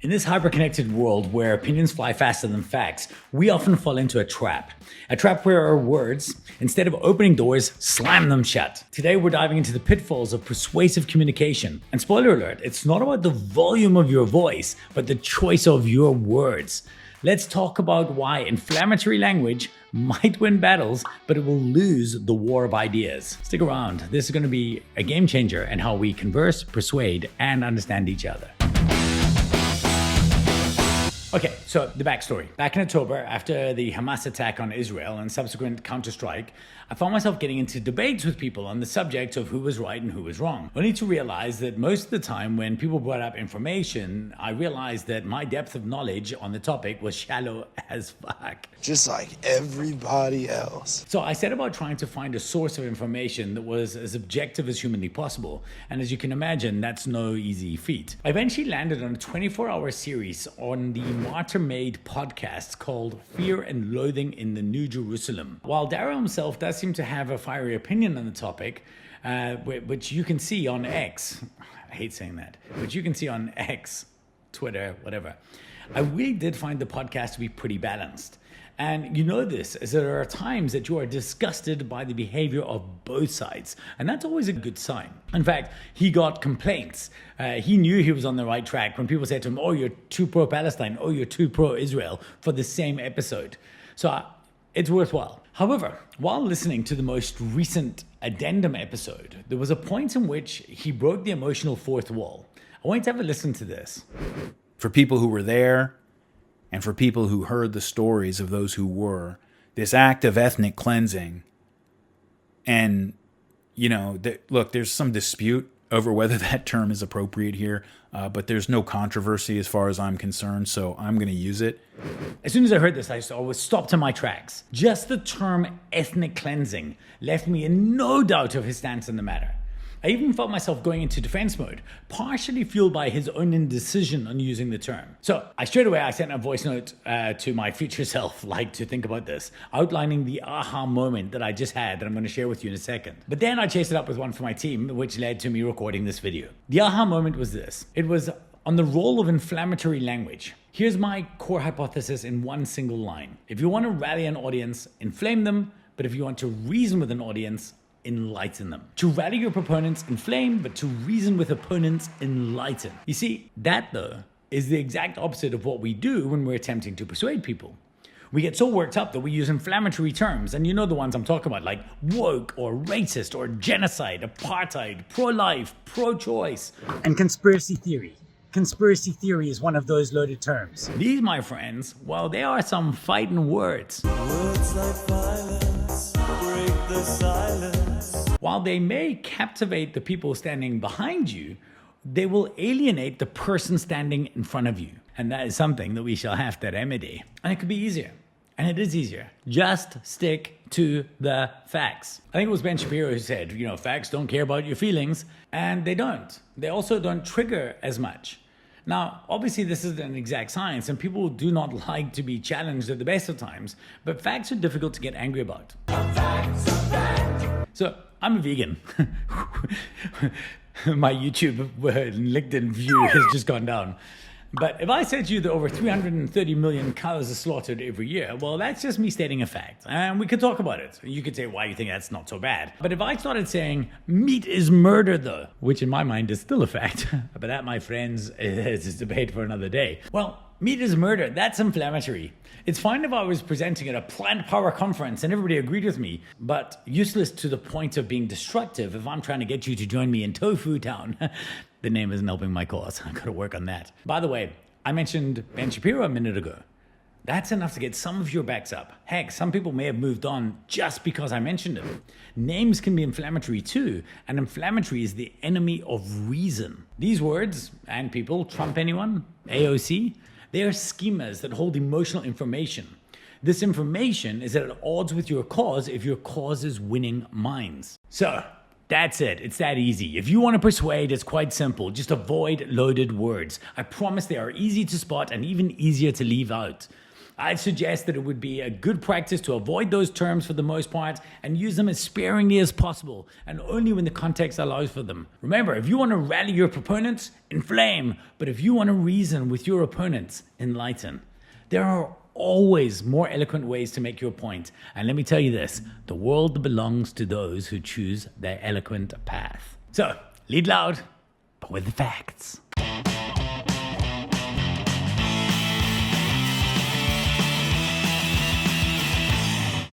In this hyper-connected world where opinions fly faster than facts, we often fall into a trap. A trap where our words, instead of opening doors, slam them shut. Today we're diving into the pitfalls of persuasive communication. And spoiler alert, it's not about the volume of your voice, but the choice of your words. Let's talk about why inflammatory language might win battles, but it will lose the war of ideas. Stick around, this is going to be a game changer in how we converse, persuade, and understand each other. Okay, so the backstory. Back in October, after the Hamas attack on Israel and subsequent counterstrike, I found myself getting into debates with people on the subject of who was right and who was wrong. Only to realize that most of the time when people brought up information, I realized that my depth of knowledge on the topic was shallow as fuck. Just like everybody else. So I set about trying to find a source of information that was as objective as humanly possible. And as you can imagine, that's no easy feat. I eventually landed on a 24-hour series on the Martyr-made podcast called Fear and Loathing in the New Jerusalem. While Darrow himself does seem to have a fiery opinion on the topic, which you can see on X, I hate saying that, which you can see on X, Twitter, whatever, I really did find the podcast to be pretty balanced. And you know this, as there are times that you are disgusted by the behavior of both sides. And that's always a good sign. In fact, he got complaints. He knew he was on the right track when people said to him, oh, you're too pro-Palestine, oh, you're too pro-Israel for the same episode. So it's worthwhile. However, while listening to the most recent addendum episode, there was a point in which he broke the emotional fourth wall. I want you to have a listen to this. For people who were there, and for people who heard the stories of those who were, this act of ethnic cleansing, and, you know, look, there's some dispute over whether that term is appropriate here, but there's no controversy as far as I'm concerned, so I'm going to use it. As soon as I heard this, I was stopped in my tracks. Just the term ethnic cleansing left me in no doubt of his stance in the matter. I even felt myself going into defense mode, partially fueled by his own indecision on using the term. So I sent a voice note to my future self, like to think about this, outlining the aha moment that I just had that I'm going to share with you in a second. But then I chased it up with one for my team, which led to me recording this video. The aha moment was this. It was on the role of inflammatory language. Here's my core hypothesis in one single line. If you want to rally an audience, inflame them, but if you want to reason with an audience, enlighten them. To rally your proponents, inflame, but to reason with opponents, enlighten. You see, that though is the exact opposite of what we do when we're attempting to persuade people. We get so worked up that we use inflammatory terms, and you know the ones I'm talking about, like woke or racist or genocide, apartheid, pro-life, pro-choice, and conspiracy theory. Conspiracy theory is one of those loaded terms. These, my friends, well, they are some fighting words. Words like violence break the silence. While they may captivate the people standing behind you, they will alienate the person standing in front of you. And that is something that we shall have to remedy. And it could be easier. And it is easier. Just stick to the facts. I think it was Ben Shapiro who said, you know, facts don't care about your feelings. And they don't. They also don't trigger as much. Now, obviously, this isn't an exact science, and people do not like to be challenged at the best of times, but facts are difficult to get angry about. So, I'm a vegan. My YouTube and LinkedIn view has just gone down. But if I said to you that over 330 million cows are slaughtered every year, well, that's just me stating a fact. And we could talk about it. You could say why you think that's not so bad. But if I started saying meat is murder, though, which in my mind is still a fact, but that, my friends, is a debate for another day. Well, meat is murder. That's inflammatory. It's fine if I was presenting at a plant power conference and everybody agreed with me, but useless to the point of being destructive if I'm trying to get you to join me in Tofu Town. The name isn't helping my cause. I've got to work on that. By the way, I mentioned Ben Shapiro a minute ago. That's enough to get some of your backs up. Heck, some people may have moved on just because I mentioned him. Names can be inflammatory too, and inflammatory is the enemy of reason. These words and people trump anyone, AOC, they are schemas that hold emotional information. This information is at odds with your cause if your cause is winning minds. So, that's it. It's that easy. If you want to persuade, it's quite simple. Just avoid loaded words. I promise they are easy to spot and even easier to leave out. I'd suggest that it would be a good practice to avoid those terms for the most part and use them as sparingly as possible and only when the context allows for them. Remember, if you want to rally your proponents, inflame, but if you want to reason with your opponents, enlighten. There are always more eloquent ways to make your point. And let me tell you this, the world belongs to those who choose their eloquent path. So, lead loud, but with the facts.